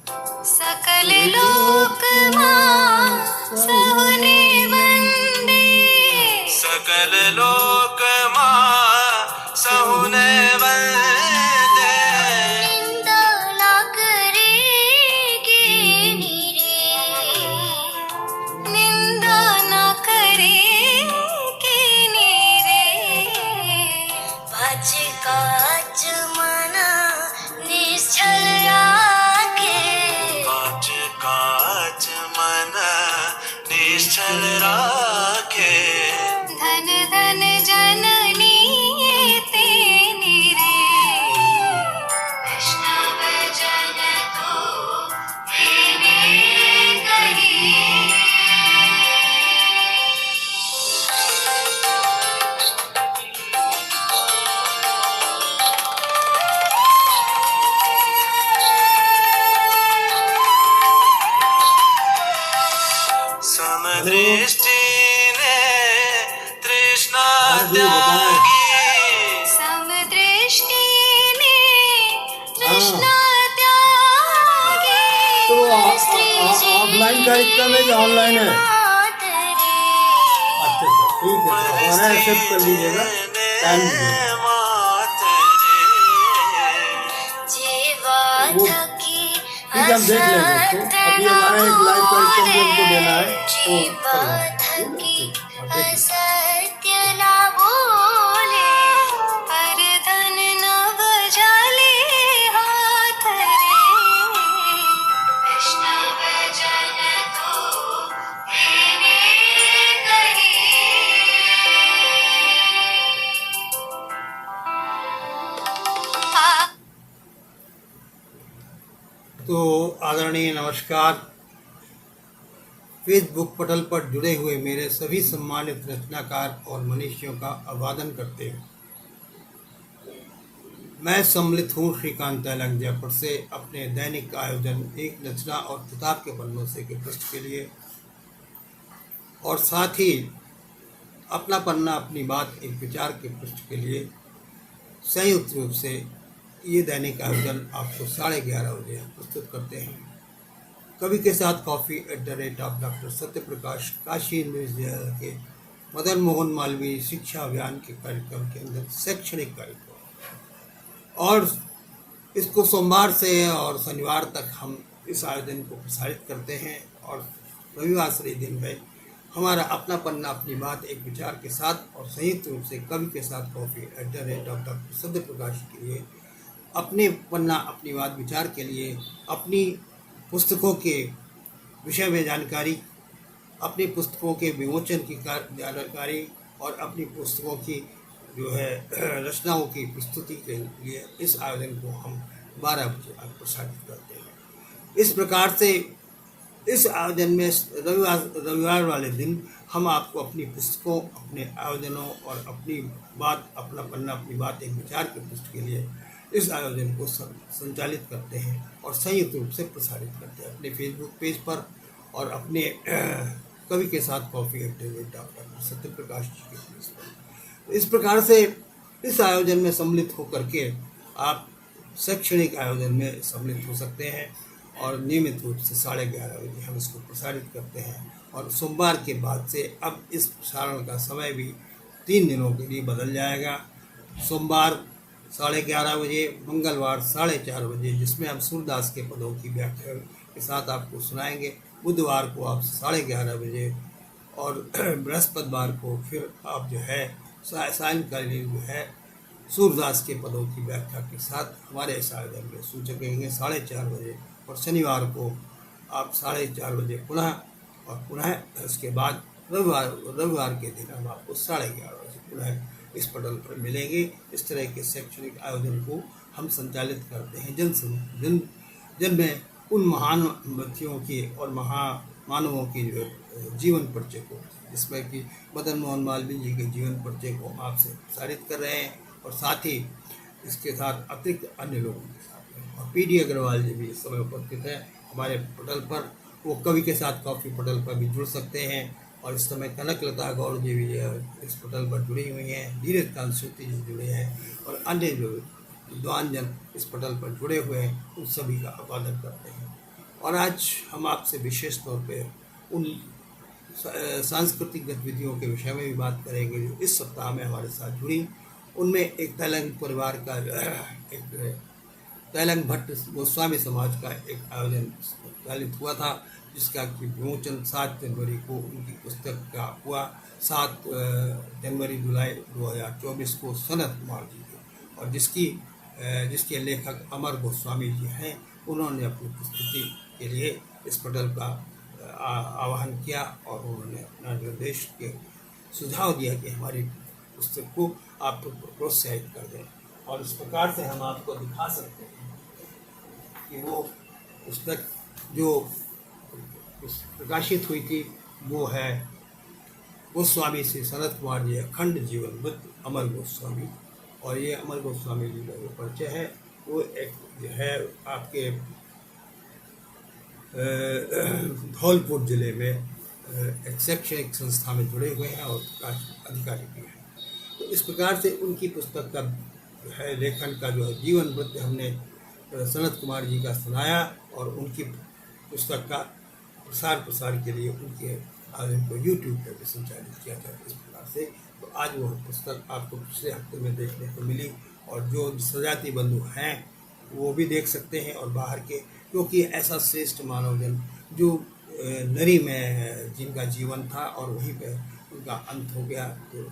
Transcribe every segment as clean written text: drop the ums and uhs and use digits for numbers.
सकल लोक सहुने वंदे, सकल लोक सहुने वंदे। निंदा ना करेगे नीरे, निंदा ना करेगे नीरे। पाँच काज मना निश्चल राखे, पाँच काज मन निश्चल राखे। धन धन जननी तेने रे, वैष्णव जन तो तेने कही। समदृष्टि ने तृष्णा त्यागी, समदृष्टि ने तृष्णा त्यागी। तो ऑफलाइन कार्यक्रम है या ऑनलाइन है? अच्छा ठीक है, तो हमारा एक्सेप्ट कर लीजिएगा, टाइम दीजिएगा। ठीक है, हम देख लेंगे उसको। अभी हमारा एक लाइव कार्यक्रम भी हमको देना है, तो असत्य न बोले, पर धन न बजाले हाथ रे। वैष्णव जन तो तेने कही। तो आदरणीय नमस्कार। फेसबुक पटल पर जुड़े हुए मेरे सभी सम्मानित रचनाकार और मनीषियों का अभिवादन करते हुए मैं सम्मिलित हूँ श्रीकांत तैलंग जयपुर से अपने दैनिक आयोजन एक रचना और किताब के पन्नों से के पृष्ठ के लिए, और साथ ही अपना पन्ना अपनी बात एक विचार के पृष्ठ के लिए संयुक्त रूप से ये दैनिक आयोजन आपको 11:30 बजे प्रस्तुत करते हैं। कवि के साथ कॉफ़ी @ डॉक्टर सत्य प्रकाश काशी विश्वविद्यालय के मदन मोहन मालवीय शिक्षा अभियान के कार्यक्रम के अंदर शैक्षणिक कार्यक्रम, और इसको सोमवार से और शनिवार तक हम इस आयोजन को प्रसारित करते हैं। और रविवार से दिन में हमारा अपना पन्ना अपनी बात एक विचार के साथ और संयुक्त रूप से कवि के साथ कॉफ़ी @ डॉक्टर सत्य प्रकाश के लिए अपने पन्ना अपनी बात विचार के लिए अपनी पुस्तकों के विषय में जानकारी, अपनी पुस्तकों के विमोचन की जानकारी और अपनी पुस्तकों की जो है रचनाओं की प्रस्तुति के लिए इस आयोजन को हम 12 बजे प्रसारित करते हैं। इस प्रकार से इस आयोजन में रविवार वाले दिन हम आपको अपनी पुस्तकों, अपने आयोजनों और अपनी बात अपना पन्ना अपनी बात एक विचार के पृष्ठ के लिए इस आयोजन को संचालित करते हैं और संयुक्त रूप से प्रसारित करते हैं अपने फेसबुक पेज पर और अपने कवि के साथ कॉफ़ी @ डॉक्टर सत्य प्रकाश जी के पेज पर। इस प्रकार से इस आयोजन में सम्मिलित होकर के आप शैक्षणिक आयोजन में सम्मिलित हो सकते हैं और नियमित रूप से 11:30 बजे हम इसको प्रसारित करते हैं। और सोमवार के बाद से अब इस प्रसारण का समय भी 3 दिनों के लिए बदल जाएगा। सोमवार 11:30 बजे, मंगलवार 4:30 बजे, जिसमें हम सूरदास के पदों की व्याख्या के साथ आपको सुनाएंगे। बुधवार को आप 11:30 बजे और बृहस्पतिवार को फिर आप जो है सायंकालीन जो है सूरदास के पदों की व्याख्या के साथ हमारे इस आयोजन में सूचकेंगे 4:30 बजे। और शनिवार को आप 4:30 बजे पुनः उसके बाद रविवार के दिन हम आपको 11:30 बजे पुनः इस पटल पर मिलेंगे। इस तरह के शैक्षणिक आयोजन को हम संचालित करते हैं जिनमें उन महान व्यक्तियों की और महामानवों की जो जीवन परिचय को, जिसमें कि मदन मोहन मालवीय जी के जीवन परिचय को आपसे प्रसारित कर रहे हैं, और साथ ही इसके साथ अतिरिक्त अन्य लोगों के साथ और PD अग्रवाल जी भी इस समय उपस्थित हैं हमारे पटल पर। वो कवि के साथ कॉफ़ी पटल पर भी जुड़ सकते हैं। और इस समय कनकलता गौड़ जी भी इस पटल पर जुड़ी हुई हैं, धीरज कांत सूती जी जुड़े हैं, और अन्य जो विद्वान जन इस पटल पर जुड़े हुए हैं उन सभी का अभिवादन करते हैं। और आज हम आपसे विशेष तौर पे उन सांस्कृतिक गतिविधियों के विषय में भी बात करेंगे जो इस सप्ताह में हमारे साथ जुड़ी। उनमें एक तेलंग परिवार का एक तेलंग भट्ट गोस्वामी समाज का एक आयोजन संचालित हुआ था, जिसका कि विमोचन 7 जनवरी को उनकी पुस्तक का हुआ। 7 जनवरी जुलाई 2024 को सनत कुमार जी के, और जिसके लेखक अमर गोस्वामी जी हैं। उन्होंने अपनी प्रस्तुति के लिए इस पटल का आह्वान किया और उन्होंने अपना निर्देश के सुझाव दिया कि हमारी पुस्तक को आप प्रोत्साहित कर दें। और इस प्रकार से हम आपको दिखा सकते हैं कि वो पुस्तक जो प्रकाशित हुई थी वो है गोस्वामी श्री सनत कुमार जी अखंड जीवन वृत्त अमर गोस्वामी। और ये अमर गोस्वामी जी का जो परिचय है वो एक जो है आपके धौलपुर जिले में एक शैक्षणिक संस्था में जुड़े हुए हैं और अधिकारी भी हैं। तो इस प्रकार से उनकी पुस्तक का जो है लेखन का जो है जीवन वृत्त हमने सनत कुमार जी का सुनाया और उनकी पुस्तक का प्रसार के लिए उनके आयोजन को यूट्यूब पर भी संचालित किया जाए इस प्रकार से। तो आज वो पुस्तक आपको पिछले हफ्ते में देखने को मिली और जो सजाती बंधु हैं वो भी देख सकते हैं और बाहर के, क्योंकि ऐसा श्रेष्ठ मानवजन जो नरी में जिनका जीवन था और वहीं पे उनका अंत हो गया। तो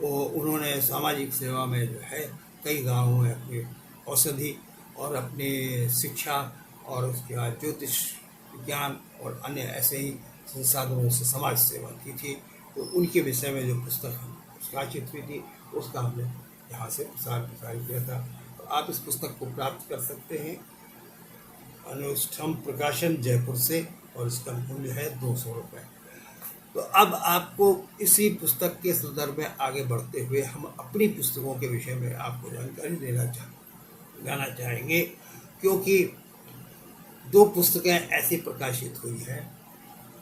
वो उन्होंने सामाजिक सेवा में जो है कई गांवों में अपनी औषधि और अपनी शिक्षा और उसके बाद ज्योतिष विज्ञान और अन्य ऐसे ही संसाधनों से समाज सेवा की थी। तो उनके विषय में जो पुस्तक प्रकाशित हुई थी उसका हमने यहाँ से प्रसार किया था। तो आप इस पुस्तक को प्राप्त कर सकते हैं अनुष्ठम प्रकाशन जयपुर से और इसका मूल्य है 200 रुपये। तो अब आपको इसी पुस्तक के संदर्भ में आगे बढ़ते हुए हम अपनी पुस्तकों के विषय में आपको जानकारी देना चाहेंगे, क्योंकि 2 पुस्तकें ऐसी प्रकाशित हुई हैं,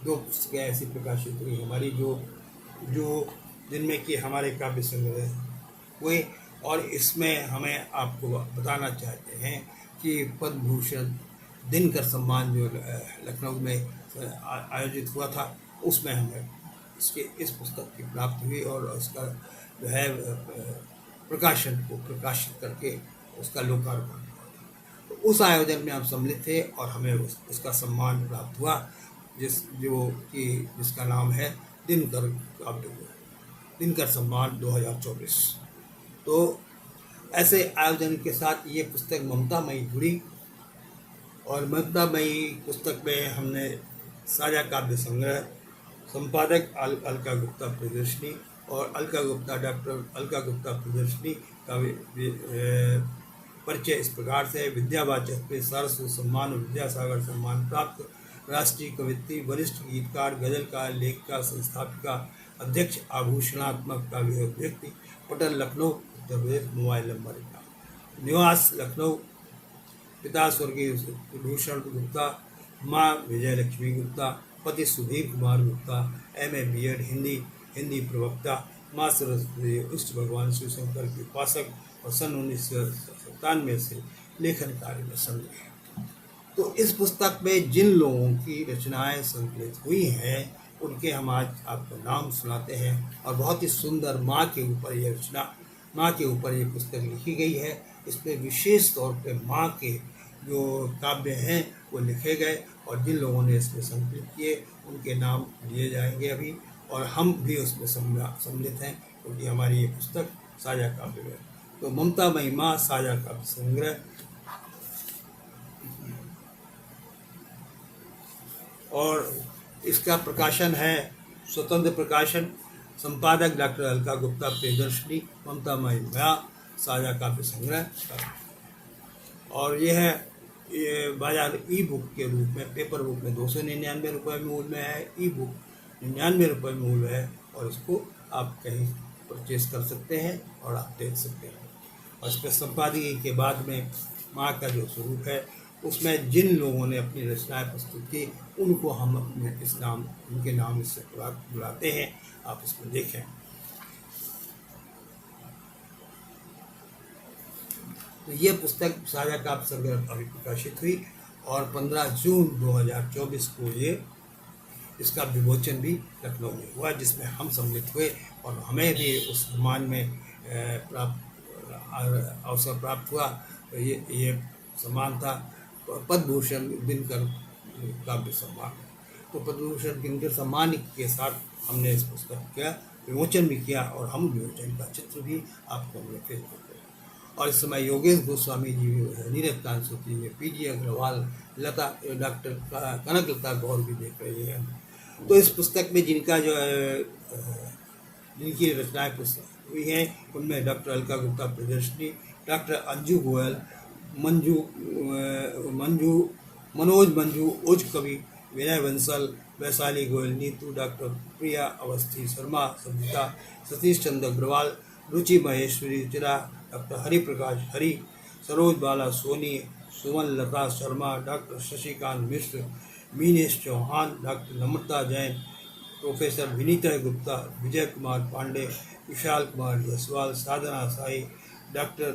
2 पुस्तकें ऐसी प्रकाशित हुई हमारी जो जिनमें कि हमारे काव्य संग्रह हुए। और इसमें हमें आपको बताना चाहते हैं कि पद्म भूषण दिनकर सम्मान जो लखनऊ में आयोजित हुआ था उसमें हमें इस पुस्तक की प्राप्ति हुई और उसका जो है प्रकाशन को प्रकाशित करके उसका लोकार्पण हुआ। तो उस आयोजन में हम सम्मिलित थे और हमें उसका सम्मान प्राप्त हुआ जिसका नाम है दिनकर सम्मान 2024। तो ऐसे आयोजन के साथ ये पुस्तक ममतामयी जुड़ी और ममतामयी पुस्तक में हमने साझा काव्य संग्रह, संपादक अलका गुप्ता प्रदर्शनी और डॉक्टर अलका गुप्ता प्रदर्शनी का परिचय इस प्रकार से। विद्यावाचक में सरस्वती सम्मान और विद्यासागर सम्मान प्राप्त राष्ट्रीय कवित्री, वरिष्ठ गीतकार, गजलकार, लेखिका, संस्थापिका, अध्यक्ष, आभूषणात्मक काव्य व्यक्ति, पटन लखनऊ उत्तर प्रदेश, मोबाइल नंबर, निवास लखनऊ, पिता स्वर्गीय भूषण गुप्ता, माँ विजयलक्ष्मी गुप्ता, पति सुधीर कुमार गुप्ता, MA B.Ed हिंदी प्रवक्ता, माँ सरस्वती इष्ट भगवान शिव शंकर के उपासक और सन 1997 से लेखन कार्य में संलग्न। तो इस पुस्तक में जिन लोगों की रचनाएं संकलित हुई हैं उनके हम आज आपको नाम सुनाते हैं। और बहुत ही सुंदर माँ के ऊपर ये पुस्तक लिखी गई है। इसमें विशेष तौर पे माँ के जो काव्य हैं वो लिखे गए और जिन लोगों ने इसमें संकलित किए उनके नाम लिए जाएंगे अभी, और हम भी उसमें सम्मिलित हैं क्योंकि हमारी ये पुस्तक साझा काव्य है। तो ममतामयी माँ साझा काव्य संग्रह, और इसका प्रकाशन है स्वतंत्र प्रकाशन, संपादक डॉक्टर अलका गुप्ता प्रियदर्शनी, ममतामयी माँ साझा काव्य संग्रह। और ये बाजार ई बुक के रूप में, पेपर बुक में 299 रुपये मूल्य में है, ई बुक 99 रुपये मूल्य है और इसको आप कहीं परचेज कर सकते हैं और आप देख सकते हैं। और इस पर संपादकीय के बाद में माँ का जो स्वरूप है उसमें जिन लोगों ने अपनी रचनाएं प्रस्तुत की उनको हम उनके नाम से बुलाते हैं। आप इसको देखें। तो ये पुस्तक साझा काव्य संग्रह अभी प्रकाशित हुई और 15 जून 2024 को ये इसका विमोचन भी लखनऊ में हुआ, जिसमें हम सम्मिलित हुए और हमें भी उस सम्मान में अवसर प्राप्त हुआ। तो ये सम्मान था पद्म भूषण दिनकर काव्य सम्मान। तो पद्म भूषण दिनकर सम्मान के साथ हमने इस पुस्तक का विमोचन भी किया और हम विमोचन का चित्र भी आपको हमने फेसबुक पर। और इस समय योगेश गोस्वामी जी, नीरज कांसूती जी, पीजी अग्रवाल, लता, डॉक्टर कनक लता गौर भी देख रही है। तो इस पुस्तक में जिनका जो है जिनकी रचनाएं पुस्तक हुई हैं उनमें डॉक्टर अलका गुप्ता प्रदर्शनी, डॉक्टर अंजू गोयल, मनोज मंजू, ओज कवि, विनय बंसल, वैशाली गोयल, नीतू, डॉक्टर प्रिया अवस्थी शर्मा, संगीता, सतीश चंद्र अग्रवाल, रुचि महेश्वरी चिरा, डॉक्टर हरिप्रकाश हरि, सरोज बाला सोनी, सुमन लता शर्मा, डॉक्टर शशिकांत मिश्र, मीनेश चौहान, डॉक्टर नम्रता जैन, प्रोफेसर विनीता गुप्ता, विजय कुमार पांडे, विशाल कुमार जायसवाल, साधना साई, डॉक्टर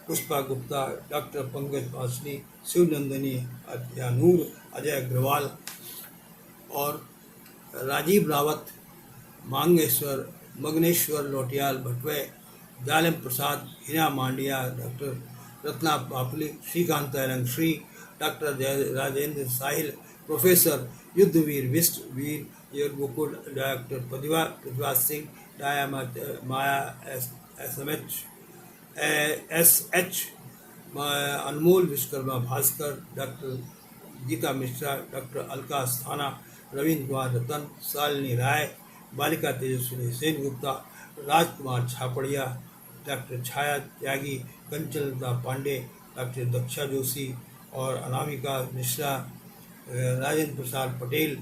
पुष्पा गुप्ता, डॉक्टर पंकज पासनी, शिवनंदिनी अत्यानूर, अजय अग्रवाल और राजीव रावत, मांगेश्वर, मगनेश्वर लोटियाल भटवे, जालिम प्रसाद, हिना मांडिया, डॉक्टर रत्ना पापली, श्रीकांत श्री, डॉक्टर राजेंद्र साहिल, प्रोफेसर युद्धवीर विष्ट वीर यर मुकुट, डॉक्टर प्रतिभा सिंह, डाया माया एस एच, अनमोल विश्वकर्मा भास्कर, डॉक्टर गीता मिश्रा, डॉक्टर अलका स्थाना, रविंद्र कुमार रतन, शालिनी राय, बालिका तेजस्विनी सेन गुप्ता, राजकुमार छापड़िया, डॉक्टर छाया त्यागी, कंचनलता पांडे, डॉक्टर दक्षा जोशी और अनामिका मिश्रा, राजेंद्र प्रसाद पटेल,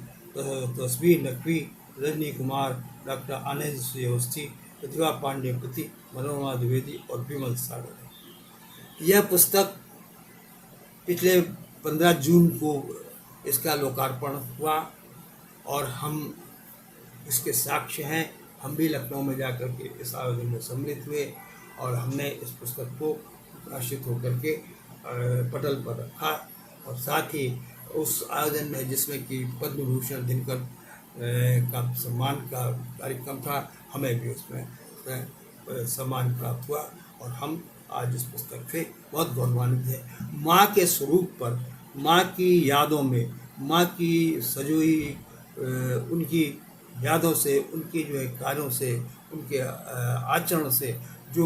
तस्वीर नकवी, रजनी कुमार, डॉक्टर आनंद श्रीवस्ती, प्रतिभा पांडे प्रति, मनोरमा द्विवेदी और विमल सागर। यह पुस्तक पिछले 15 जून को इसका लोकार्पण हुआ और हम इसके साक्ष्य हैं। हम भी लखनऊ में जाकर के इस आयोजन में सम्मिलित हुए और हमने इस पुस्तक को प्रकाशित होकर के पटल पर रखा और साथ ही उस आयोजन में जिसमें कि पद्म भूषण दिनकर का सम्मान का कार्यक्रम था, हमें भी उसमें सम्मान प्राप्त हुआ और हम आज इस पुस्तक से बहुत गौरवान्वित हैं। माँ के स्वरूप पर, माँ की यादों में, माँ की सजोई उनकी यादों से, उनकी जो है कार्यों से, उनके आचरण से जो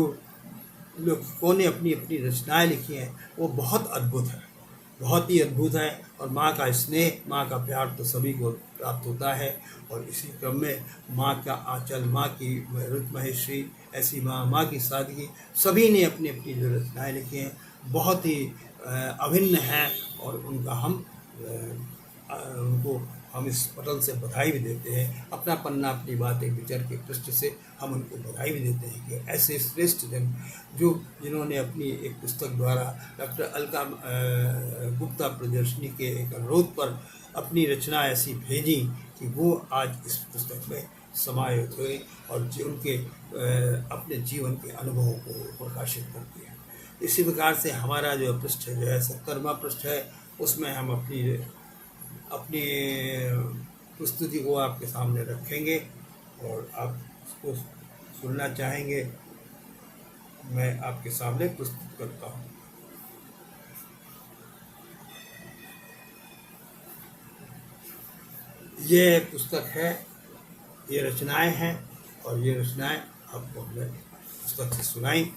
लेखकों ने अपनी अपनी रचनाएं लिखी हैं वो बहुत अद्भुत है, बहुत ही अद्भुत है। और माँ का स्नेह, माँ का प्यार तो सभी को प्राप्त होता है और इसी क्रम में माँ का आंचल, माँ की रुत महेश्वरी, ऐसी माँ की सादगी, सभी ने अपनी अपनी जो रचनाएँ लिखी हैं बहुत ही अभिन्न हैं और उनका उनको हम इस पटल से बधाई भी देते हैं। अपना पन्ना अपनी बात एक विचार के पृष्ठ से हम उनको बधाई भी देते हैं कि ऐसे श्रेष्ठ जन जिन्होंने अपनी एक पुस्तक द्वारा डॉक्टर अलका गुप्ता प्रदर्शनी के एक अनुरोध पर अपनी रचना ऐसी भेजी कि वो आज इस पुस्तक में समाहित हुए और जो उनके अपने जीवन के अनुभवों को प्रकाशित करती है। इसी प्रकार से हमारा जो पृष्ठ जो है 70वां पृष्ठ है, उसमें हम अपनी प्रस्तुति को आपके सामने रखेंगे और आप उसको सुनना चाहेंगे। मैं आपके सामने प्रस्तुत करता हूँ। ये पुस्तक है, ये रचनाएं हैं और ये रचनाएं आपको हमने पुस्तक से सुनाई।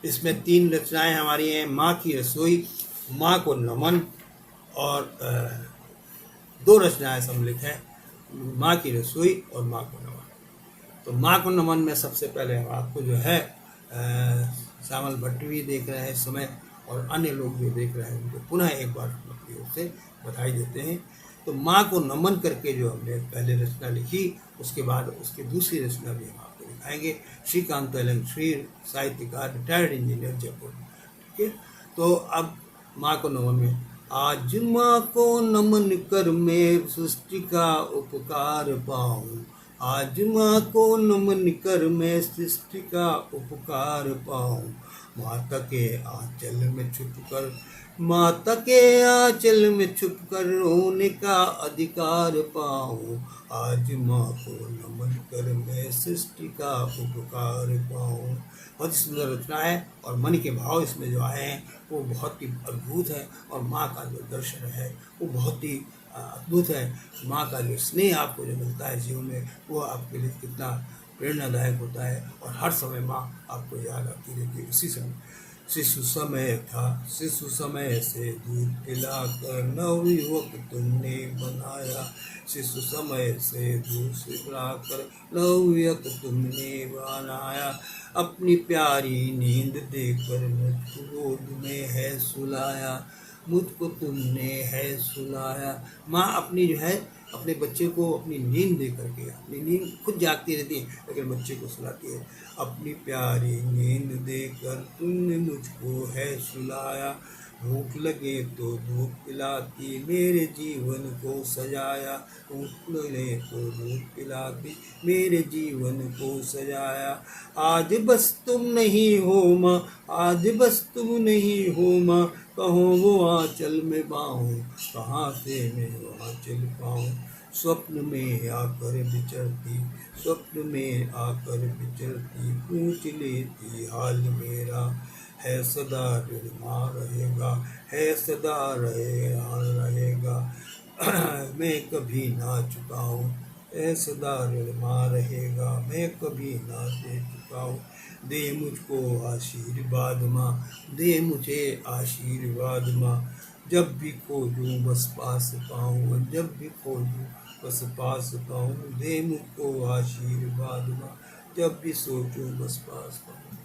इसमें 3 रचनाएं हमारी हैं, माँ की रसोई, माँ को नमन और 2 रचनाएं सम्मिलित हैं, माँ की रसोई और माँ को नमन। तो माँ को नमन में सबसे पहले हम आपको जो है श्यामल भट्ट भी देख रहे हैं इस समय और अन्य लोग जो देख रहे हैं उनको पुनः एक बार हम अपनी ओर से बधाई देते हैं। तो माँ को नमन करके जो हमने पहले रचना लिखी, उसके बाद उसकी दूसरी रचना भी हम आपको दिखाएंगे। श्रीकांत श्री, साहित्यकार, रिटायर्ड इंजीनियर, जयपुर। ठीक है, तो अब माँ को नमन में, आज माँ को नमन कर मैं सृष्टि का उपकार पाऊँ, आज माँ को नमन कर मैं सृष्टि का उपकार पाऊँ, माता के आंचल में छुप कर माता के आंचल में छुप कर रोने का अधिकार पाऊं, आज माँ को नमन कर मैं सृष्टि का उपकार पाऊं। बहुत ही सुंदर रचना है और मन के भाव इसमें जो आए हैं वो बहुत ही अद्भुत है, और माँ का जो दर्शन है वो बहुत ही अद्भुत है। माँ का जो स्नेह आपको जो मिलता है जीवन में, वो आपके लिए कितना प्रेरणादायक होता है, और हर समय माँ आपको याद आती रहती है। उसी समय शिशु समय था, शिशु समय से दूध पिलाकर नवयुवक तुमने बनाया, शिशु समय से दूध पिलाकर नवयुवक तुमने बनाया, अपनी प्यारी नींद देकर मुझको गोद में है सुलाया, मुझको तुमने है सुलाया। माँ अपनी जो है अपने बच्चे को अपनी नींद दे करके, अपनी नींद खुद जागती रहती है लेकिन बच्चे को सुलाती है। अपनी प्यारी नींद देकर तुमने मुझको है सुलाया, भूख लगे तो दूध पिलाती मेरे जीवन को सजाया, भूख लगे तो दूध पिलाती मेरे जीवन को सजाया। आज बस तुम नहीं हो माँ, आज बस तुम नहीं हो माँ, कहो वो आंचल में बाहूँ, कहाँ से मैं वो आंचल पाऊँ। स्वप्न में आकर विचरती, स्वप्न में आकर विचरती, पूछ लेती हाल मेरा, है सदा ऋणमा रहेगा, है सदा रहेगा। मैं कभी ना चुकाऊँ, है सदा ऋणमा रहेगा, मैं कभी ना दे चुकाऊँ। दे मुझको आशीर्वाद माँ, दे मुझे आशीर्वाद माँ, जब भी खोजूं बस पास पाऊँ, जब भी खोजूं बस पास पाऊँ। दे मुझको आशीर्वाद माँ, जब भी सोचूं बस पास पाऊँ।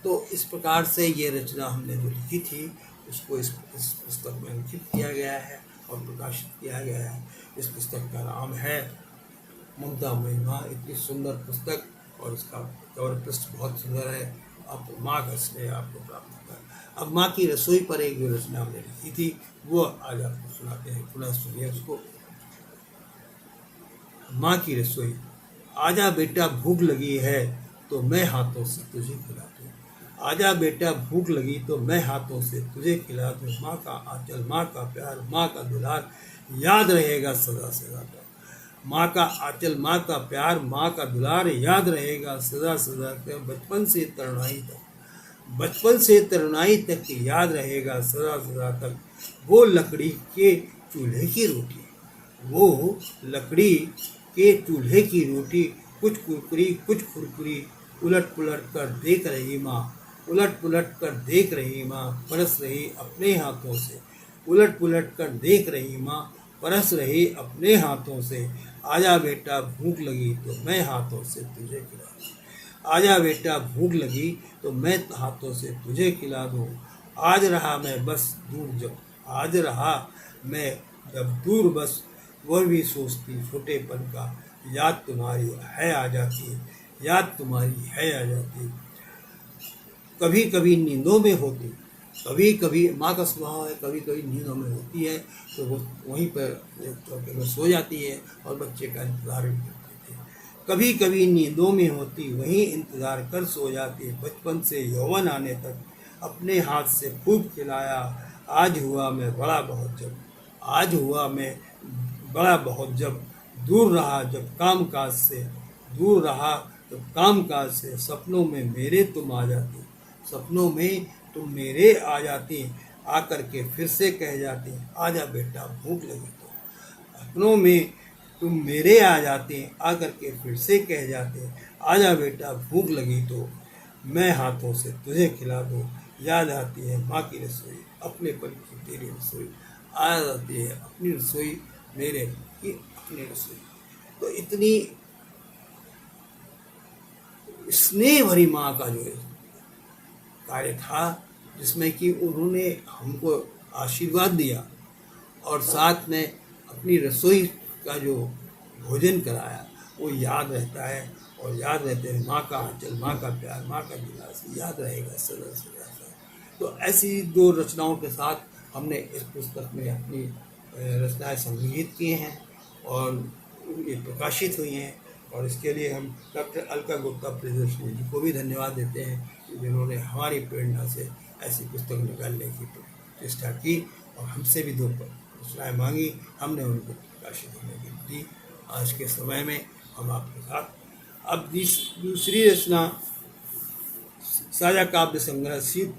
तो इस प्रकार से ये रचना हमने जो लिखी थी उसको इस पुस्तक में अंकित किया गया है और प्रकाशित किया गया है। इस पुस्तक का नाम है ममता महिमा। इतनी सुंदर पुस्तक, और इसका कवर पृष्ठ बहुत सुंदर है। आप माँ का स्नेह आपको प्राप्त होता है। अब माँ की रसोई पर एक जो रचना हमने लिखी थी वो आज आपको सुनाते हैं, पुनः सुनिए उसको। माँ की रसोई। आजा बेटा भूख लगी है तो मैं हाथों से तुझे खिला दूँ, आजा बेटा भूख लगी तो मैं हाथों से तुझे खिला दूँ। माँ का आंचल, माँ का प्यार, माँ का दुलार याद रहेगा सदा सदा तक। माँ का आंचल, माँ का प्यार, माँ का दुलार याद रहेगा सदा सदा तक। बचपन से तरुणाई तक, बचपन से तरुणाई तक याद रहेगा सदा सदा तक। वो लकड़ी के चूल्हे की रोटी, वो लकड़ी के चूल्हे की रोटी, कुछ कुरकुरी कुछ खुरकुरी, उलट पुलट कर देख रही माँ, उलट पुलट कर देख रही माँ, परस रही अपने हाथों से, उलट पुलट कर देख रही माँ, परस रही अपने हाथों से। आजा बेटा भूख लगी तो मैं हाथों से तुझे खिला दूँ, आजा बेटा भूख लगी तो मैं हाथों से तुझे खिला दूँ। आज रहा मैं बस दूर जब, आज रहा मैं जब दूर बस, वह भी सोचती छोटेपन का, याद तुम्हारी है आ जाती, याद तुम्हारी है आ जाती। कभी कभी नींदों में होती, कभी कभी माँ का स्वभाव है, कभी कभी नींदों में होती है तो वो वहीं पर चौके में सो जाती है और बच्चे का इंतजार भी करती है। कभी कभी नींदों में होती वहीं इंतजार कर सो जाती, बचपन से यौवन आने तक अपने हाथ से खूब खिलाया। आज हुआ मैं बड़ा बहुत जब, आज हुआ मैं बड़ा बहुत जब, दूर रहा जब काम काज से, दूर रहा जब काम काज से, सपनों में मेरे तुम आ जाती, सपनों में तुम मेरे आ जाती, आकर के फिर से कह जाती आजा बेटा भूख लगी तो। सपनों में तुम मेरे आ जाते, आकर के फिर से कह जाते आजा बेटा भूख लगी तो, मैं हाथों से तुझे खिला दूँ। याद आती है माँ की रसोई, अपने पल की तेरी रसोई, याद आती है अपनी रसोई मेरे की अपनी रसोई। तो इतनी स्नेह भरी माँ का जो कार्य था जिसमें कि उन्होंने हमको आशीर्वाद दिया और साथ में अपनी रसोई का जो भोजन कराया वो याद रहता है, और याद रहते हैं माँ का आंचल, माँ का प्यार, माँ का गिलास याद रहेगा सदा सदा। तो ऐसी दो रचनाओं के साथ हमने इस पुस्तक में अपनी रचनाएं संग्रहित किए हैं और ये प्रकाशित हुई हैं, और इसके लिए हम डॉक्टर अलका गुप्ता प्रियदर्शनी जी को भी धन्यवाद देते हैं जिन्होंने हमारी प्रेरणा से ऐसी पुस्तक निकालने की चेष्टा की और हमसे भी 2 रचनाएँ मांगी, हमने उनको प्रकाशित होने की दी। आज के समय में हम आपके साथ अब दूसरी रचना साझा काव्य संग्रह शीत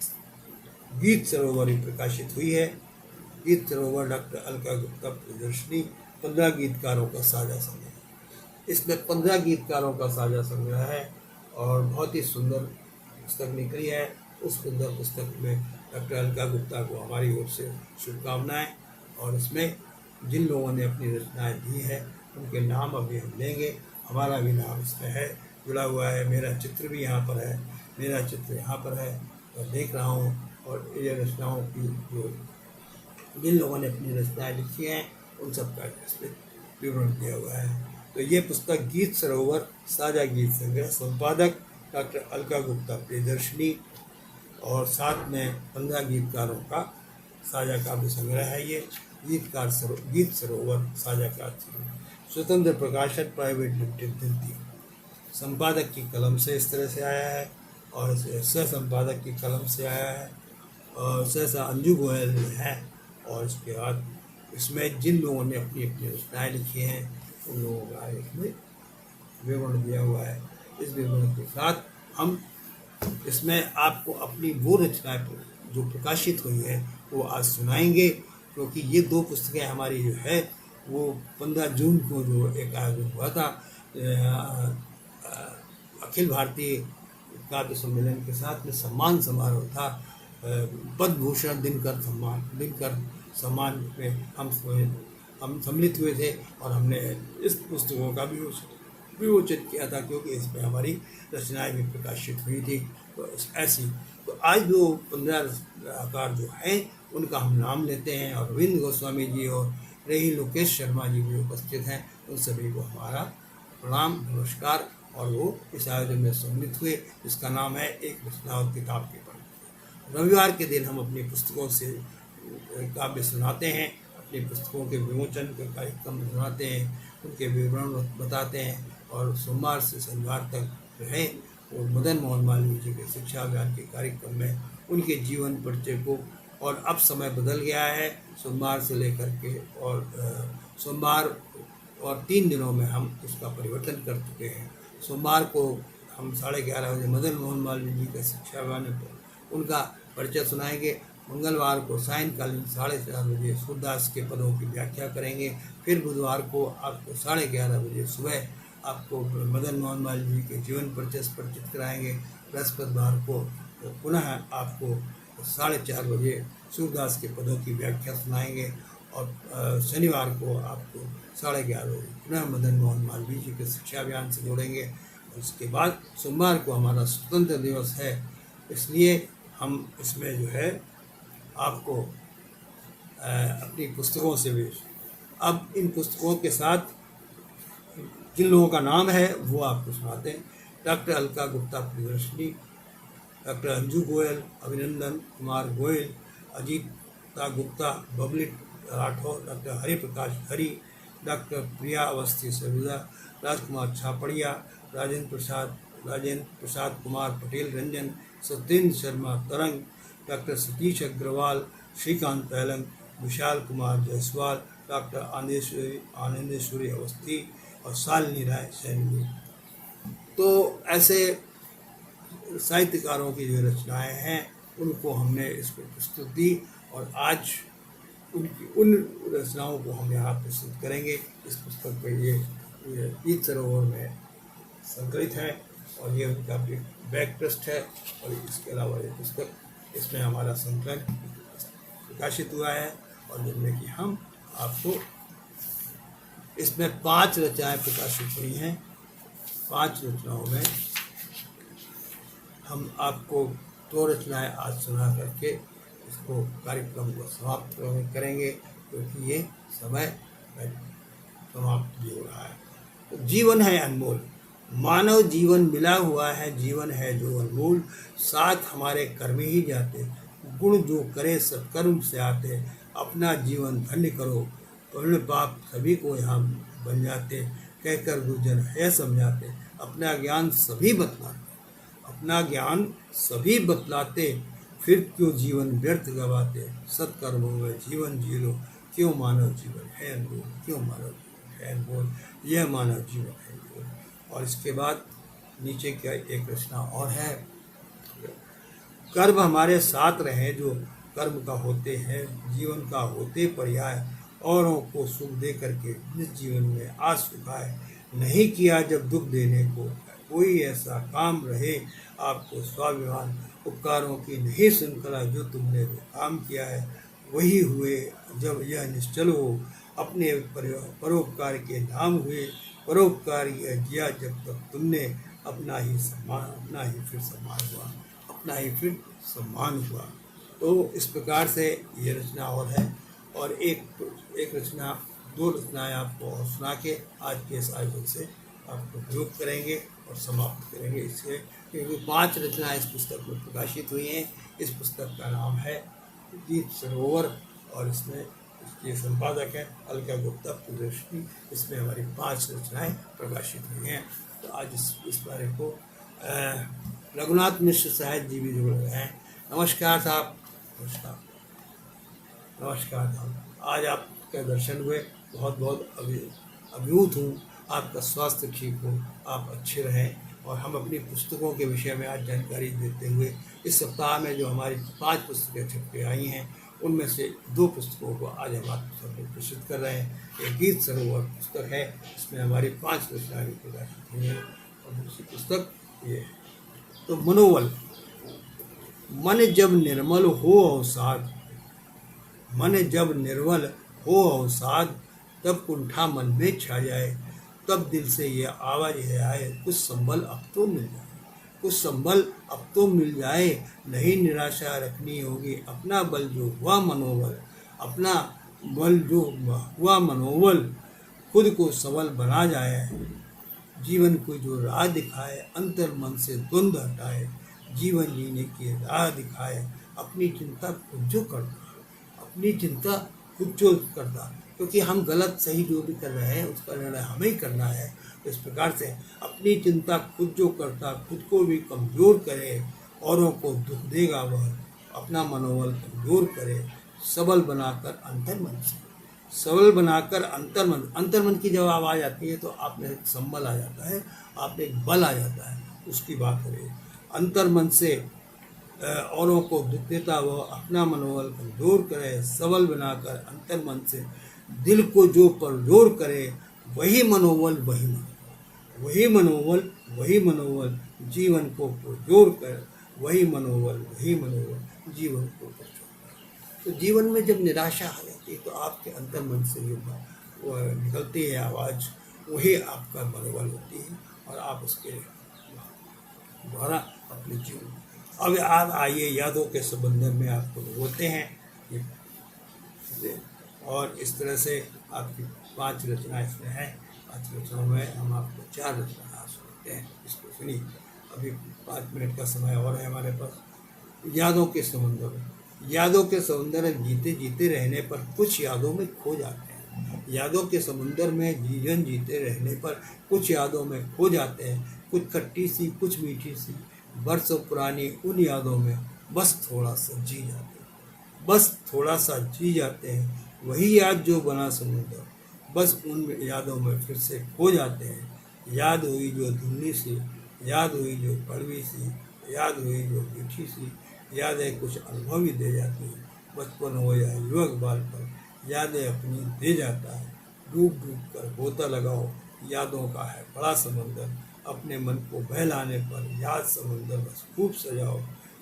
गीत सरोवर प्रकाशित हुई है। गीत सरोवर डॉक्टर अलका गुप्ता प्रदर्शनी 15 गीतकारों का साझा संग्रह। इसमें 15 गीतकारों का साझा संग्रह है और बहुत ही सुंदर पुस्तक निकली है। उस सुंदर पुस्तक में डॉक्टर अलका गुप्ता को हमारी ओर से शुभकामनाएं। और इसमें जिन लोगों ने अपनी रचनाएं दी है उनके नाम अभी हम लेंगे। हमारा भी नाम इसमें है, जुड़ा हुआ है। मेरा चित्र भी यहाँ पर है, मेरा चित्र यहाँ पर है और देख रहा हूँ। और ये रचनाओं की जो जिन लोगों ने अपनी रचनाएं लिखी हैं उन सब का इसमें विवरण दिया हुआ है। तो ये पुस्तक गीत सरोवर साझा गीत संग्रह, संपादक डॉक्टर अलका गुप्ता प्रियदर्शनी, और साथ में 15 गीतकारों का साझा काव्य संग्रह है। ये गीत सरोवर साझा काव्य स्वतंत्र प्रकाशन प्राइवेट लिमिटेड दिल्ली। संपादक की कलम से इस तरह से आया है और सह संपादक की कलम से आया है और सहसा अंजू गोयल है। और इसके बाद इसमें जिन लोगों ने अपनी अपनी रचनाएँ लिखी हैं उन लोगों का इसमें विवरण दिया हुआ है। इस विवरण के साथ हम इसमें आपको अपनी वो रचनाएँ जो प्रकाशित हुई है वो आज सुनाएंगे, क्योंकि ये 2 पुस्तकें हमारी जो है वो 15 जून को जो एक आयोजन हुआ था अखिल भारतीय काव्य सम्मेलन के साथ में सम्मान समारोह था। पद्म भूषण दिनकर सम्मान में हम सम्मिलित हुए थे और हमने इस पुस्तकों का भी विमोचन किया था, क्योंकि इसमें हमारी रचनाएं भी प्रकाशित हुई थी। तो ऐसी तो आज जो 15 रचनाकार जो हैं उनका हम नाम लेते हैं और रविंद्र गोस्वामी जी और रेही लोकेश शर्मा जी भी उपस्थित हैं। उन सभी को हमारा प्रणाम, नमस्कार। और वो इस आयोजन में सम्मिलित हुए, जिसका नाम है एक रचना और किताब के पढ़। रविवार के दिन हम अपनी पुस्तकों से काव्य सुनाते हैं, अपनी पुस्तकों के विमोचन के कार्यक्रम सुनाते हैं, उनके विवरण बताते हैं। और सोमवार से शनिवार तक जो है वो मदन मोहन मालवीय जी के शिक्षा अभियान के कार्यक्रम में उनके जीवन परिचय को, और अब समय बदल गया है, सोमवार से लेकर के और सोमवार और 3 दिनों में हम उसका परिवर्तन कर चुके हैं। सोमवार को हम 11:30 बजे मदन मोहन मालवीय जी का शिक्षा अभियान उनका परिचय सुनाएंगे। मंगलवार को सायंकालीन 4:30 बजे सूरदास के पदों की व्याख्या करेंगे। फिर बुधवार को आपको 11:30 बजे सुबह आपको मदन मोहन मालवीय जी के जीवन परिचय से परिचित कराएंगे। बृहस्पतिवार को पुनः आपको 4:30 बजे सूरदास के पदों की व्याख्या सुनाएंगे और शनिवार को आपको 11:30 बजे पुनः मदन मोहन मालवीय जी के शिक्षा अभियान से जोड़ेंगे। उसके बाद सोमवार को हमारा स्वतंत्र दिवस है, इसलिए हम इसमें जो है आपको अपनी पुस्तकों से भी अब इन पुस्तकों के साथ जिन लोगों का नाम है वो आपको सुनाते हैं। डॉक्टर अलका गुप्ता प्रियदर्शनी, डॉक्टर अंजू गोयल, अभिनंदन कुमार गोयल, अजीता गुप्ता, बबली राठौर, डॉक्टर हरिप्रकाश हरी, डॉक्टर प्रिया अवस्थी सविदा, राजकुमार छापड़िया, राजेंद्र प्रसाद कुमार पटेल रंजन, सत्येंद्र शर्मा तरंग, डॉक्टर सतीश अग्रवाल, श्रीकांत तैलंग, विशाल कुमार जायसवाल, डॉक्टर आनंदेश्वरी अवस्थी और शालिनी राय सैनी। तो ऐसे साहित्यकारों की जो रचनाएं हैं उनको हमने इसको प्रस्तुत दी और आज उनकी उन रचनाओं को हम यहाँ प्रस्तुत करेंगे। इस पुस्तक पर ये गीत सरोवर में संकलित है और ये उनका बैक पृष्ठ है। और इसके अलावा ये पुस्तक इसमें हमारा संकलन प्रकाशित हुआ है और जिनमें कि हम आपको इसमें 5 रचनाएं प्रकाशित हुई हैं। 5 रचनाओं में हम आपको 2 रचनाएं आज सुना करके इसको कार्यक्रम को समाप्त करेंगे, क्योंकि ये समय समाप्त भी हो रहा है। तो जीवन है अनमोल, मानव जीवन मिला हुआ है, जीवन है जो अनमोल, साथ हमारे कर्म ही जाते, गुण जो करे सत्कर्म से आते, अपना जीवन धन्य करो, पुण्य पाप सभी को यहाँ बन जाते, कहकर गुर्जर है समझाते, अपना ज्ञान सभी बतलाते, अपना ज्ञान सभी बतलाते, फिर क्यों जीवन व्यर्थ गवाते, सत्कर्मों में जीवन जी लो, क्यों मानव जीवन है अनमोल, क्यों मानव जीवन है अनमोल, यह मानव जीवन है अनमोल। और इसके बाद नीचे क्या एक रचना और है, कर्म हमारे साथ रहे जो कर्म का होते हैं, जीवन का होते पर्याय, औरों को सुख दे करके निज जीवन में आज सुखाए, नहीं किया जब दुख देने को कोई ऐसा काम रहे आपको स्वाभिमान, उपकारों की नहीं श्रृंखला जो तुमने जो काम किया है वही हुए जब यह निश्चल हो, अपने परोपकार के नाम हुए, परोपकार यह किया जब तक तुमने अपना ही सम्मान, अपना ही फिर सम्मान हुआ, अपना ही फिर सम्मान हुआ। तो इस प्रकार से ये रचना और है, और एक रचना, दो रचनाएं आपको और सुना के आज के इस आयोजन से आपको प्रयोग करेंगे और समाप्त करेंगे। इससे क्योंकि 5 रचनाएं इस पुस्तक में प्रकाशित हुई हैं। इस पुस्तक का नाम है गीत सरोवर, और इसमें इसके संपादक हैं अलका गुप्ता प्रियदर्शनी। इसमें हमारी 5 रचनाएं प्रकाशित हुई हैं। तो आज इस बारे को रघुनाथ मिश्र साहब जी भी जुड़ रहे हैं। नमस्कार साहब। नमस्कार। नमस्कार साहब। आज आपके दर्शन हुए, बहुत बहुत अभिभूत हूँ। आपका स्वास्थ्य ठीक हो, आप अच्छे रहें, और हम अपनी पुस्तकों के विषय में आज जानकारी देते हुए इस सप्ताह में जो हमारी 5 पुस्तकें छप के आई हैं उनमें से 2 पुस्तकों को आज हम आपके सामने प्रस्तुत कर रहे हैं। एक गीत सरोवर पुस्तक है, इसमें हमारी 5 रचनाएं प्रकाशित हुई हैं, और दूसरी पुस्तक ये है। तो मनोबल, मन जब निर्मल हो अवसाद, मन जब निर्मल हो अवसाद, तब कुंठा मन में छा जाए, तब दिल से ये आवाज है आए, कुछ संबल अब तो मिल जाए, कुछ संबल अब तो मिल जाए, नहीं निराशा रखनी होगी, अपना बल जो हुआ मनोबल, अपना बल जो हुआ मनोबल, खुद को सबल बना जाए, जीवन को जो राह दिखाए, अंतर मन से द्वंद्व हटाए, जीवन जीने की राह दिखाए, अपनी चिंता खुद जो करता, अपनी चिंता खुद जो करता, क्योंकि हम गलत सही जो भी कर रहे हैं उसका निर्णय हमें ही करना है। तो इस प्रकार से अपनी चिंता खुद जो करता, खुद को भी कमज़ोर करे, औरों को दुख देगा वह, अपना मनोबल कमज़ोर करे, सबल बनाकर अंतर्मन से, सबल बनाकर अंतर्मन की जब आवाज़ आती है तो आप में एक संबल आ जाता है, आप में एक बल आ जाता है, उसकी बात करें। अंतर्मन से औरों को दुख देता वह, अपना मनोबल कमज़ोर करे, सबल बनाकर अंतर्मन से दिल को जो परजोर करे, वही मनोबल वही मनोबल जीवन को परजोर कर, वही मनोबल जीवन को परजोर कर। तो जीवन में जब निराशा आ जाती है तो आपके अंतर्मन से जो निकलती है आवाज़, वही आपका मनोबल होती है, और आप उसके द्वारा अपने जीवन। अब आप आइए यादों के संबंध में आपको बोलते हैं, और इस तरह से आपकी 5 रचनाएं इसमें हैं। 5 रचनाओं में हम आपको 4 रचना सुनते हैं, इसको सुनिए। अभी 5 मिनट का समय और है हमारे पास। यादों के समुंदर में, यादों के समुंदर में जीते जीते रहने पर कुछ यादों में खो जाते हैं। यादों के समुंदर में जीवन जीते रहने पर कुछ यादों में खो जाते हैं, कुछ खट्टी सी कुछ मीठी सी, बरसों पुरानी उन यादों में बस थोड़ा सा जी जाते हैं, बस थोड़ा सा जी जाते हैं, वही याद जो बना समुंदर, बस उन यादों में फिर से खो जाते हैं। याद हुई जो धुंधली सी, याद हुई जो कड़वी सी, याद हुई जो मीठी सी, यादें कुछ अनुभव ही दे जाती है। बचपन हो या युवक बाल पर यादें अपनी दे जाता है। डूब डूब कर गोता लगाओ, यादों का है बड़ा समंदर, अपने मन को बहलाने पर याद समंदर बस खूब सजाओ।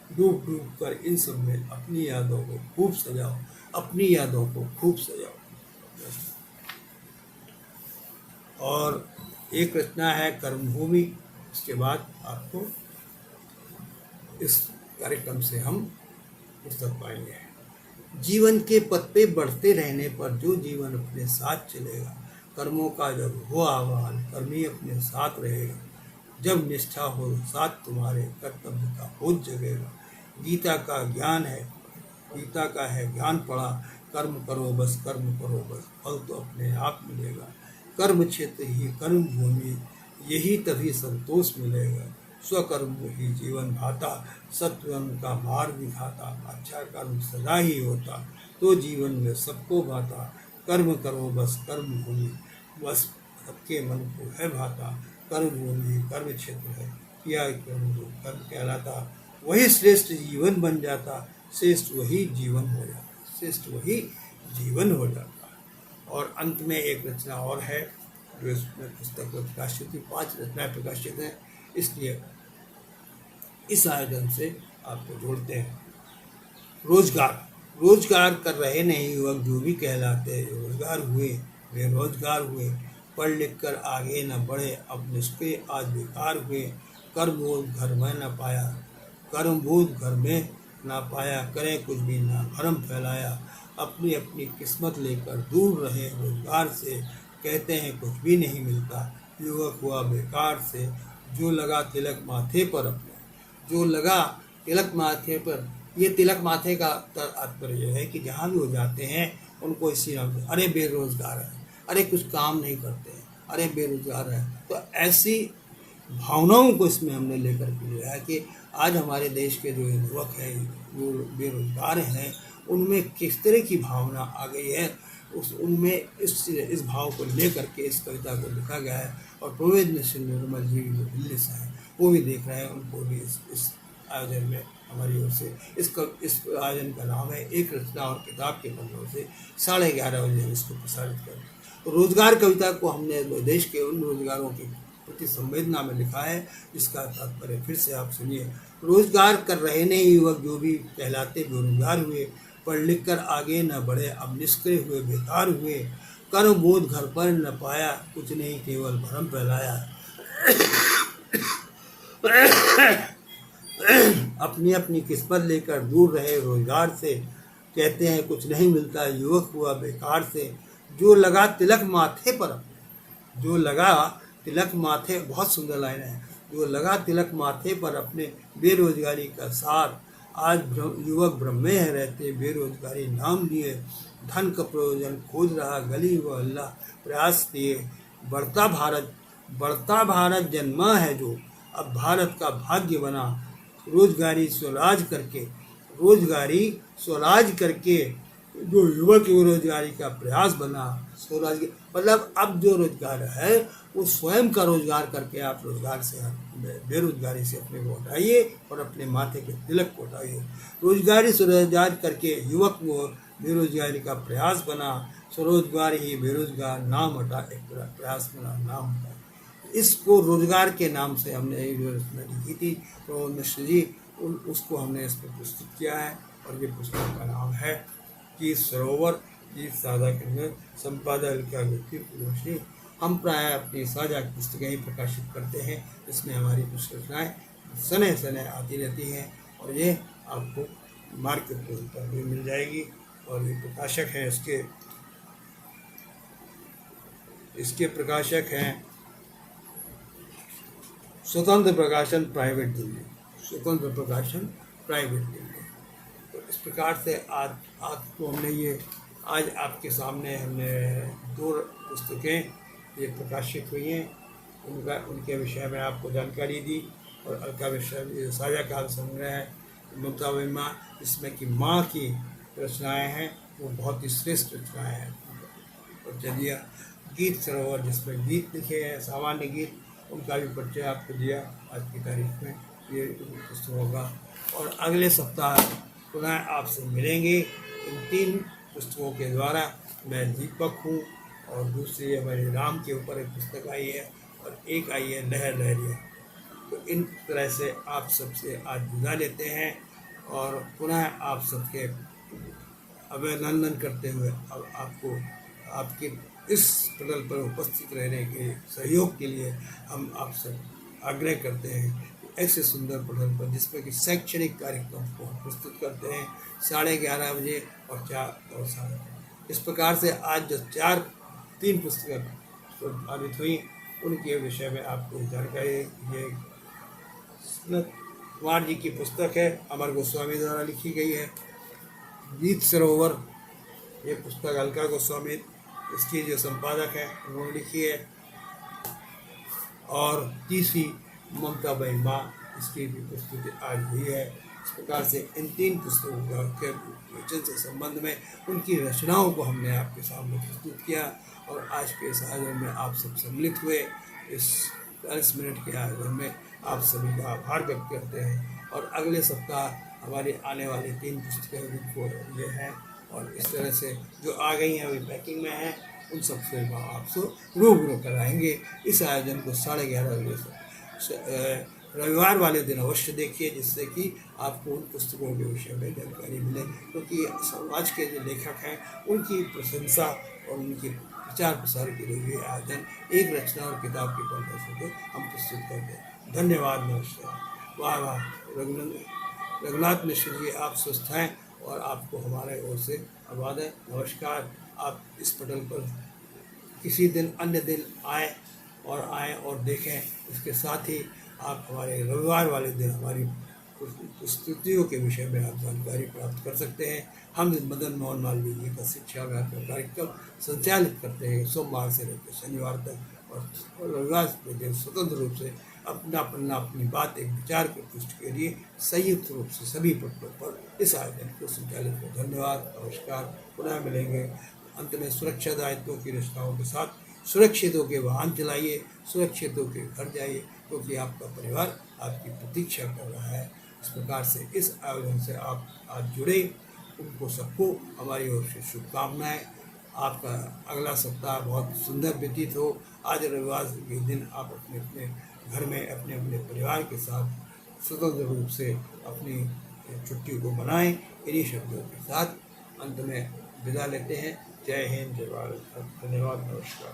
डूब डूब कर इन सब में अपनी यादों को खूब सजाओ, अपनी यादों को खूब सजाओ। और एक रचना है कर्मभूमि। इसके बाद आपको इस कार्यक्रम से हम पुस्तक पाएंगे। जीवन के पथ पे बढ़ते रहने पर जो जीवन अपने साथ चलेगा, कर्मों का जब हो आह्वान कर्मी अपने साथ रहेगा, जब निष्ठा हो साथ तुम्हारे कर्तव्य का बोझ जगेगा। गीता का ज्ञान है, गीता का है ज्ञान पढ़ा, कर्म करो बस फल तो अपने आप मिलेगा। कर्म क्षेत्र ही कर्म भूमि, यही तभी संतोष मिलेगा। स्वकर्म ही जीवन भाता, सत्कर्म का मार्ग दिखाता, अच्छा कर्म सदा ही होता, तो जीवन में सबको भाता, कर्म करो बस कर्म भूमि, बस सबके मन को है भाता, कर्म भूमि कर्म क्षेत्र है, किया कर्म जो कर्म कहलाता, वही श्रेष्ठ जीवन बन जाता, श्रेष्ठ वही जीवन हो जाता, श्रेष्ठ वही जीवन हो जाता। और अंत में एक रचना और है जो इसमें पुस्तक में प्रकाशित हुई, 5 रचनाएं प्रकाशित हैं, इसलिए इस आयोजन से आपको जोड़ते हैं। रोजगार रोजगार कर रहे नहीं युवक जो भी कहलाते, रोजगार हुए बेरोजगार हुए, पढ़ लिख कर आगे न बढ़े अब निष्क्रिय आज बेकार हुए, कर्मबोध घर में न पाया, कर्मबोध घर में ना पाया, करें कुछ भी ना भरम फैलाया, अपनी अपनी किस्मत लेकर दूर रहे रोजगार से, कहते हैं कुछ भी नहीं मिलता युवक हुआ बेकार से, जो लगा तिलक माथे पर अपने, जो लगा तिलक माथे पर, ये तिलक माथे का तात्पर्य है कि जहाँ भी वो जाते हैं उनको इसी नाम से, अरे बेरोजगार है, अरे कुछ काम नहीं करते हैं, अरे बेरोजगार है। तो ऐसी भावनाओं को इसमें हमने लेकर के लिया है कि आज हमारे देश के जो युवक हैं जो बेरोजगार हैं उनमें किस तरह की भावना आ गई है, उनमें इस भाव को लेकर के इस कविता को लिखा गया है। और प्रोवेद निर्मल जी जो दिल्ली से हैं वो भी देख रहे हैं, उनको भी इस आयोजन में हमारी ओर से इस आयोजन का नाम है एक रचना और किताब के पन्नों से 11:30 बजे इसको प्रसारित करें। तो रोजगार कविता को हमने देश के उन रोजगारों के प्रति संवेदना में लिखा है, जिसका तात्पर्य फिर से आप सुनिए। रोजगार कर रहे नहीं युवक जो भी कहलाते बेरोजगार हुए, पढ़ लिख कर आगे न बढ़े अब निष्क्रिय हुए बेकार हुए, कर्म बोध घर पर न पाया कुछ नहीं केवल भ्रम फैलाया, अपनी अपनी किस्मत लेकर दूर रहे रोजगार से, कहते हैं कुछ नहीं मिलता युवक हुआ बेकार से, जो लगा तिलक माथे पर, जो लगा तिलक माथे, बहुत सुंदर लाइन है, जो लगा तिलक माथे पर अपने बेरोजगारी का सार, आज युवक भ्रम में है रहते बेरोजगारी नाम लिए, धन का प्रयोजन खोज रहा गली व अल्लाह प्रयास दिए, बढ़ता भारत जन्मा है जो अब भारत का भाग्य बना, रोजगारी स्वराज करके जो युवक रोजगारी का प्रयास बना, स्वराज मतलब अब जो रोजगार है वो स्वयं का रोजगार करके आप रोजगार से बेरोजगारी से अपने को हटाइए और अपने माथे के तिलक को हटाइए। रोजगारी स्वरोजगार करके युवक वो बेरोजगारी का प्रयास बना, स्वरोजगार ही बेरोजगार नाम हटा, एक प्रयास बना नाम हटा। इसको रोजगार के नाम से हमने जो लिखी थी तो मिश्र जी उसको हमने इसमें प्रस्तुत किया है और ये पुस्तक का नाम है कि सरोवर की साझा करने संपादक अलका गुप्ती रोशनी। हम प्राय अपनी साझा पुस्तकें ही प्रकाशित करते हैं, इसमें हमारी कुछ रचनाएँ सने सने आती रहती हैं और ये आपको मार्केट पर भी मिल जाएगी। और ये प्रकाशक हैं इसके प्रकाशक हैं स्वतंत्र प्रकाशन प्राइवेट दिल्ली, स्वतंत्र प्रकाशन प्राइवेट दिल्ली। तो इस प्रकार से आज तो हमने ये आज आपके सामने हमने 2 पुस्तकें ये प्रकाशित हुई हैं, उनके विषय में आपको जानकारी दी। और अलका विषय साझा काल संग्रह है ममता विमा, जिसमें कि माँ की रचनाएँ हैं वो बहुत ही श्रेष्ठ रचनाएँ हैं। और चलिए गीत सरोवर जिसमें गीत लिखे हैं सामान्य गीत, उनका भी परिचय आपको दिया आज की तारीख में, ये पुस्तक होगा। और अगले सप्ताह पुनः आपसे मिलेंगे इन 3 पुस्तकों के द्वारा। मैं दीपक हूँ और दूसरी हमारी राम के ऊपर एक पुस्तक आई है और एक आई है लहर लहरिया। तो इन तरह से आप सबसे आज विदा लेते हैं और पुनः आप सबके अभिनंदन करते हुए अब आपको आपके इस पटल पर उपस्थित रहने के सहयोग के लिए हम आपसे आग्रह करते हैं। ऐसे सुंदर पटल पर जिसमें कि शैक्षणिक कार्यक्रम को प्रस्तुत करते हैं 11:30 बजे और 4 और 7। इस प्रकार से आज जो 3 पुस्तकें प्रभावित हुई उनके विषय में आपको जानकारी। ये कुमार जी की पुस्तक है, अमर गोस्वामी द्वारा लिखी गई है। गीत सरोवर ये पुस्तक अलका गोस्वामी इसकी जो संपादक है उन्होंने लिखी है। और तीसरी ममता बाई माँ, इसकी भी प्रस्तुति आज हुई है। इस प्रकार से इन 3 पुस्तकों के विवेचन से संबंध में उनकी रचनाओं को हमने आपके सामने प्रस्तुत किया और आज के इस आयोजन में आप सब सम्मिलित हुए। इस 40 मिनट के आयोजन में आप सभी का आभार व्यक्त करते हैं और अगले सप्ताह हमारी आने वाली 3 पुस्तकें जिनको ये हैं और इस तरह से जो आ गई हैं अभी पैकिंग में हैं, उन सबसे आपसे रूबरू कराएंगे। इस आयोजन को 11:30 बजे से रविवार वाले दिन अवश्य देखिए, जिससे कि आपको उन पुस्तकों के विषय में जानकारी मिले, क्योंकि समाज के जो लेखक हैं उनकी प्रशंसा और उनकी प्रचार प्रसार के लिए ये आयोजन एक रचना और किताब के कॉन्टेस्ट को हम प्रस्तुत करते हैं। धन्यवाद, नमस्कार, वाह वाह। रघुनाथ मिश्र जी, आप स्वस्थ हैं और आपको हमारे ओर से आभार है, नमस्कार। आप इस पटल पर किसी दिन अन्य दिन आए और देखें। इसके साथ ही आप हमारे रविवार वाले दिन हमारी प्रस्तुतियों के विषय में आप जानकारी प्राप्त कर सकते हैं। हम मदन मोहन मालवीय जी का शिक्षा व्यापक कार्यक्रम संचालित करते हैं सोमवार से लेकर शनिवार तक, और रविवार के दिन स्वतंत्र रूप से अपनी बात एक विचार की पुष्टि के लिए संयुक्त रूप से सभी पटलों पर इस आयोजन को संचालित करें। धन्यवाद, नमस्कार, पुनः मिलेंगे। अंत में सुरक्षा दायित्वों की रचनाओं के साथ सुरक्षित होकर वाहन चलाइए, सुरक्षित होकर घर जाइए, क्योंकि आपका परिवार आपकी प्रतीक्षा कर रहा है। इस प्रकार से इस आयोजन से आप आज जुड़े, उनको सबको हमारी ओर से शुभकामनाएं। आपका अगला सप्ताह बहुत सुंदर व्यतीत हो। आज रविवार के दिन आप अपने अपने घर में अपने अपने परिवार के साथ स्वतंत्र रूप से अपनी छुट्टी को मनाएं। इन्हीं शब्दों के साथ अंत में विदा लेते हैं। जय हिंद, जय भारत, धन्यवाद, नमस्कार।